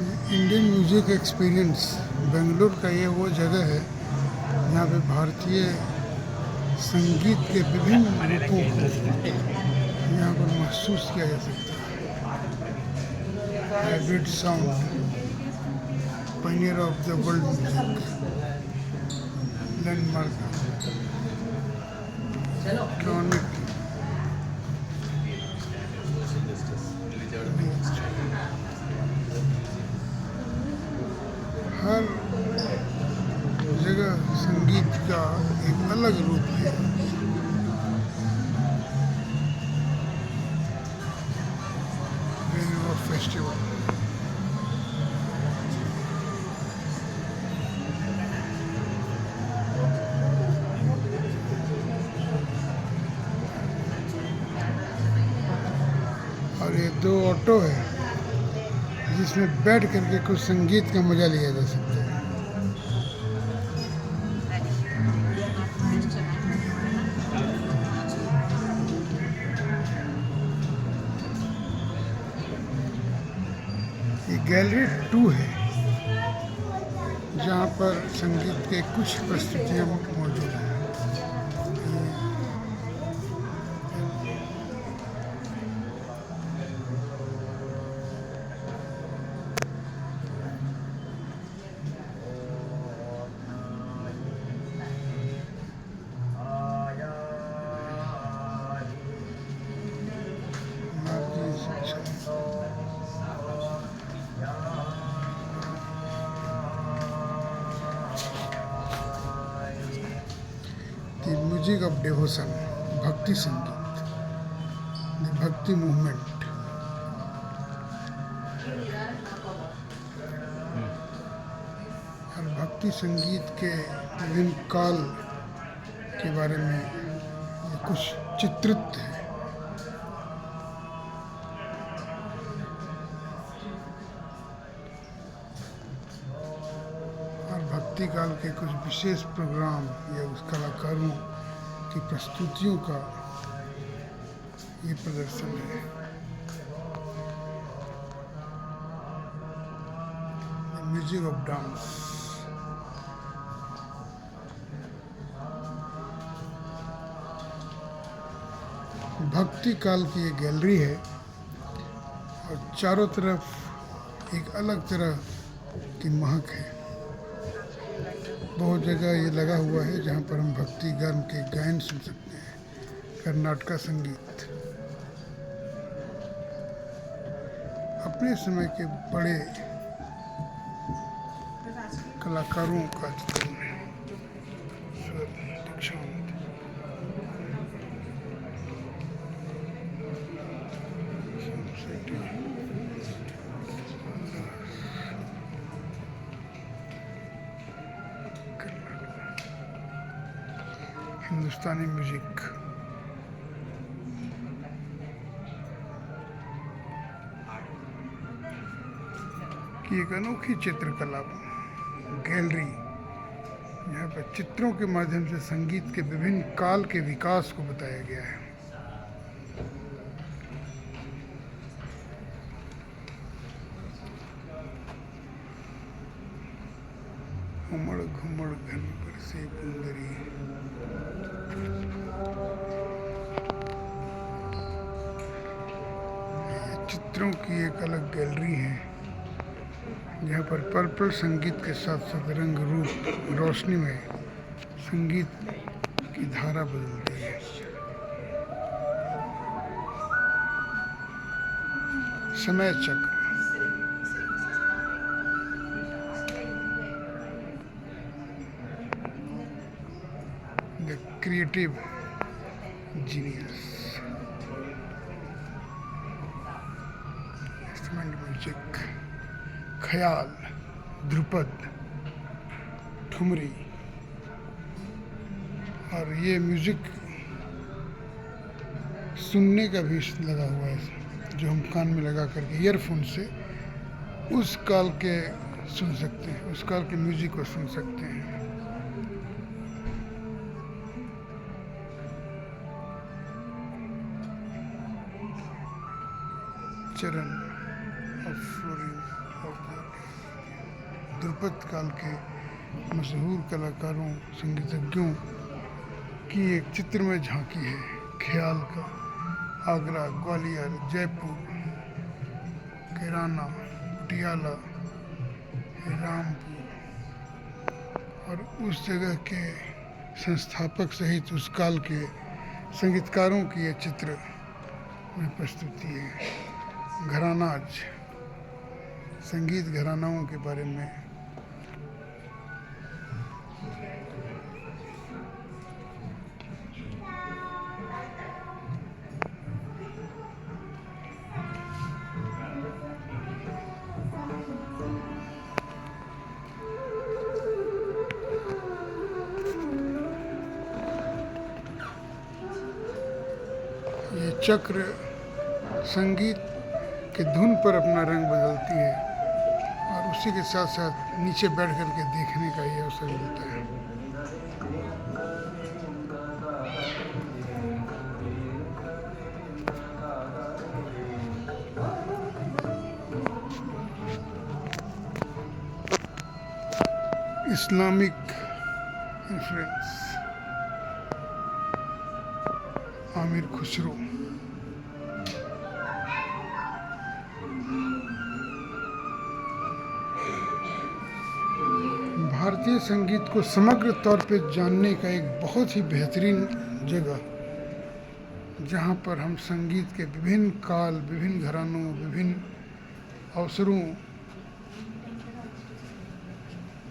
Indian music experience Bengaluru का ये वो जगह है जहाँ पे भारतीय संगीत के विभिन्न रूपों को यहाँ पर महसूस किया जा सकता है। Hybrid sound, pioneer of the world music, landmark, electronic, हर जगह संगीत का एक अलग रूप है। रेनबो फेस्टिवल, और ये 2 ऑटो है जिसमें बैठ करके कुछ संगीत का मजा लिया जा सकता है। ये गैलरी 2 है जहाँ पर संगीत के कुछ प्रस्तुतियाँ मौजूद हैं। The music of devotion, भक्ति संगीत, the भक्ति मूवमेंट। और भक्ति संगीत के विभिन्न काल के बारे में ये कुछ चित्रित है। भक्ति काल के कुछ विशेष प्रोग्राम या उस कलाकारों की प्रस्तुतियों का ये प्रदर्शन है। म्यूजिक ऑफ डांस, भक्ति काल की ये गैलरी है और चारों तरफ एक अलग तरह की महक है। बहुत जगह ये लगा हुआ है जहाँ पर हम भक्ति गान के गायन सुन सकते हैं। कर्नाटका संगीत अपने समय के बड़े कलाकारों का चित्रण है। हिंदुस्तानी म्यूजिक, की एक अनोखी चित्रकला गैलरी, यहाँ पर चित्रों के माध्यम से संगीत के विभिन्न काल के विकास को बताया गया है। उमड़ घुमड़ घन पर से बुंदरी, चित्रों की एक अलग गैलरी है जहाँ पर पर्पल संगीत के साथ साथ रंग रूप रोशनी में संगीत की धारा बदलती है। समय चक्र, the creative genius, instrument music, ख्याल, ध्रुपद, ठुमरी। और ये म्यूजिक सुनने का भी लगा हुआ है जो हम कान में लगा करके ईयरफोन से उस काल के सुन सकते हैं, उस काल के म्यूजिक को सुन सकते हैं। चरण of flooring और ध्रुपद काल के मशहूर कलाकारों संगीतज्ञों की एक चित्रमय झांकी है। ख्याल का आगरा, ग्वालियर, जयपुर, कैराना, पटियाला, रामपुर और उस जगह के संस्थापक सहित उस काल के संगीतकारों की ये चित्र में प्रस्तुति है। घरानाज, संगीत घरानाओं के बारे में ये चक्र संगीत के धुन पर अपना रंग बदलती है और उसी के साथ साथ नीचे बैठ कर के देखने का ये अवसर मिलता है। Islamic influence, Aamir Khusro. भारतीय संगीत को समग्र तौर पे जानने का एक बहुत ही बेहतरीन जगह, जहाँ पर हम संगीत के विभिन्न काल, विभिन्न घरानों, विभिन्न अवसरों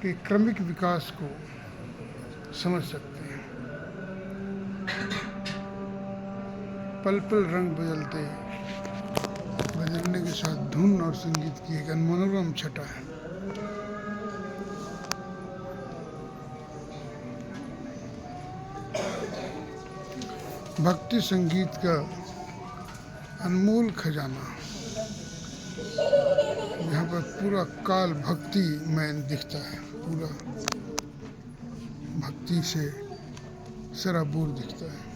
के क्रमिक विकास को समझ सकते हैं। पल पल रंग बदलने के साथ धुन और संगीत की एक मनोरम छटा है। भक्ति संगीत का अनमोल खजाना, यहाँ पर पूरा काल भक्ति में दिखता है, पूरा भक्ति से सराबोर दिखता है।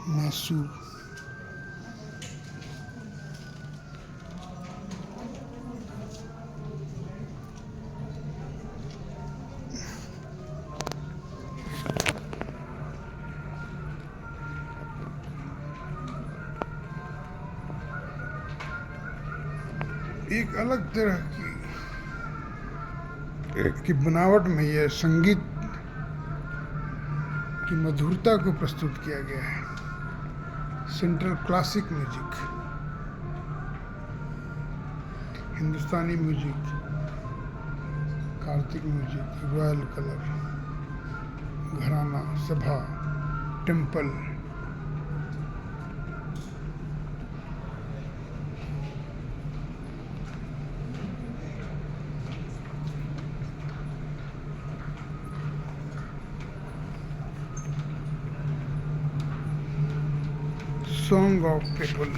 मासूर, एक अलग तरह की बनावट में यह संगीत की मधुरता को प्रस्तुत किया गया है। Central classic music, Hindustani music, Carnatic music, royal colour, घराना, सभा, टेम्पल, सॉन्ग ऑफ पीपल।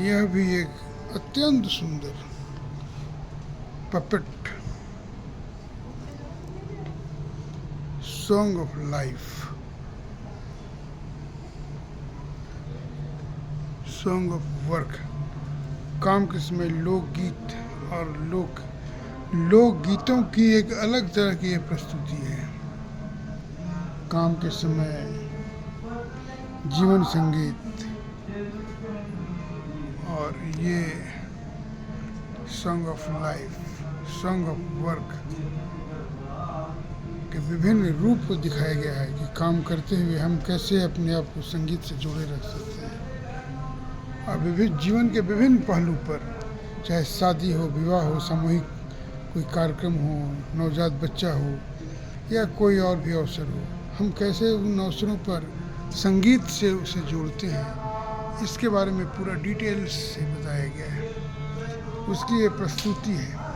यह भी एक अत्यंत सुंदर puppet, song of life, song of work. काम के समय लोकगीत और लोकगीतों की एक अलग तरह की प्रस्तुति है। काम के समय जीवन संगीत और ये song of life, song of work के विभिन्न रूप को दिखाया गया है कि काम करते हुए हम कैसे अपने आप को संगीत से जोड़े रख सकते हैं और विभिन्न जीवन के विभिन्न पहलू पर, चाहे शादी हो, विवाह हो, सामूहिक कोई कार्यक्रम हो, नवजात बच्चा हो या कोई और भी अवसर हो, हम कैसे उन अवसरों पर संगीत से उसे जोड़ते हैं, इसके बारे में पूरा डिटेल्स से बताया गया है। उसकी ये प्रस्तुति है।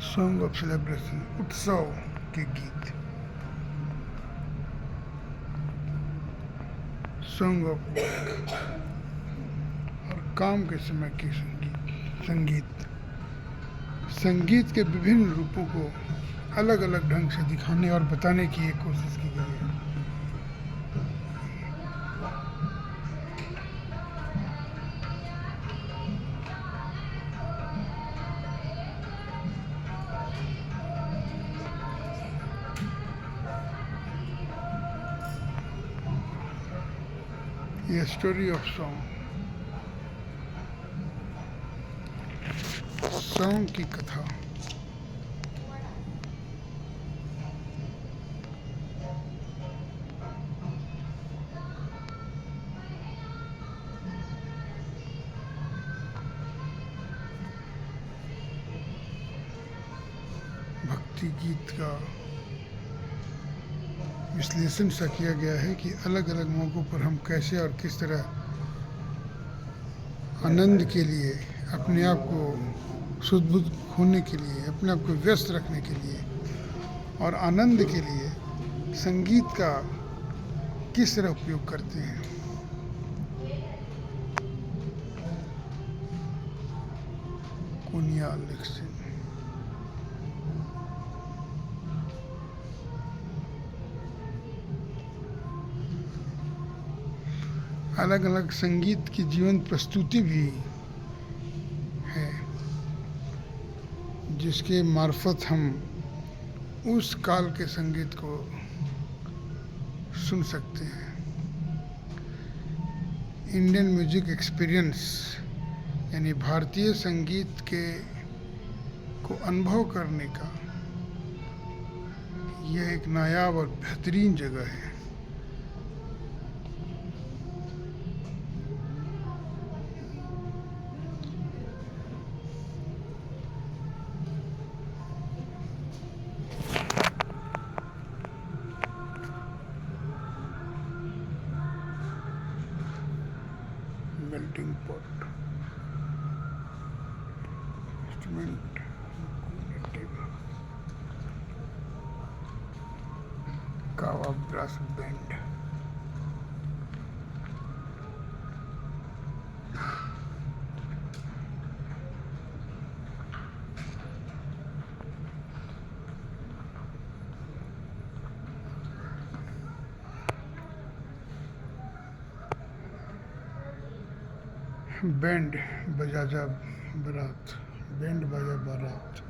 सॉन्ग ऑफ सेलिब्रेशन, उत्सव के गीत, सॉन्ग ऑफ वर्क और काम के समय के संगीत। संगीत के विभिन्न रूपों को अलग अलग ढंग से दिखाने और बताने की एक कोशिश की गई है। ये स्टोरी ऑफ सॉन्ग की कथा। भक्ति गीत का विश्लेषण सा किया गया है कि अलग अलग मौक़ों पर हम कैसे और किस तरह आनंद के लिए, अपने आप को शुद्ध होने के लिए, अपने आप को व्यस्त रखने के लिए और आनंद के लिए संगीत का किस तरह उपयोग करते हैं। कुनियाल लिखते हैं। अलग अलग संगीत की जीवंत प्रस्तुति भी है, जिसके मार्फत हम उस काल के संगीत को सुन सकते हैं। इंडियन म्यूजिक एक्सपीरियंस यानी भारतीय संगीत को अनुभव करने का यह एक नायाब और बेहतरीन जगह है। मेल्टिंग पॉट, इंस्ट्रूमेंट, कावा brass band, band Baaja Baaraat, band Baaja Baaraat,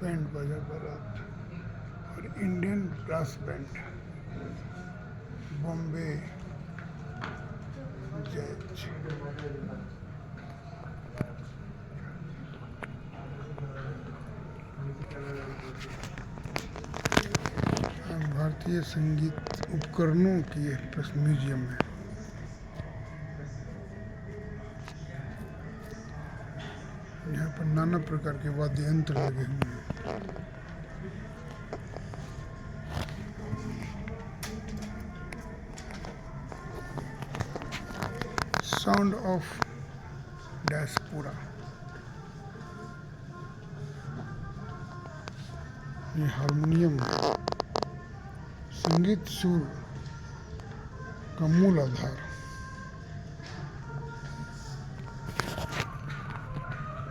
band Baaja Baaraat और Indian brass band, Bombay jazz. भारतीय संगीत उपकरणों की एक म्यूजियम है। यहाँ पर नाना प्रकार के वाद्य यंत्र लगे हुए हैं। साउंड ऑफ डायस्पोरा, ये हारमोनियम संगीत सुर का मूल आधार।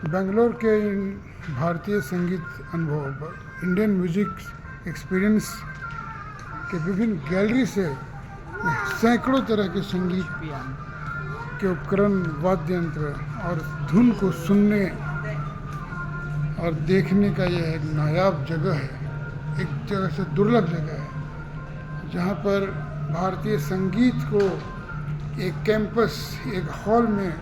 बेंगलोर के भारतीय संगीत अनुभव, इंडियन म्यूजिक एक्सपीरियंस के विभिन्न गैलरी से सैकड़ों तरह के संगीत के उपकरण, वाद्य यंत्र और धुन को सुनने और देखने का यह एक नायाब जगह है, एक जगह से दुर्लभ जगह है, जहाँ पर भारतीय संगीत को एक कैंपस, एक हॉल में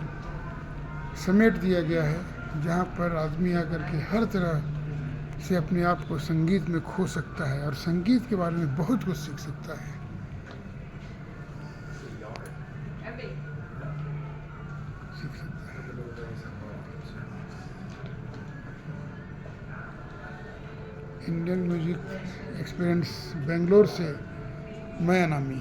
समेट दिया गया है, जहाँ पर आदमी आकर के हर तरह से अपने आप को संगीत में खो सकता है और संगीत के बारे में बहुत कुछ सीख सकता है। इंडियन म्यूजिक एक्सपीरियंस बेंगलोर से मैं अनामी।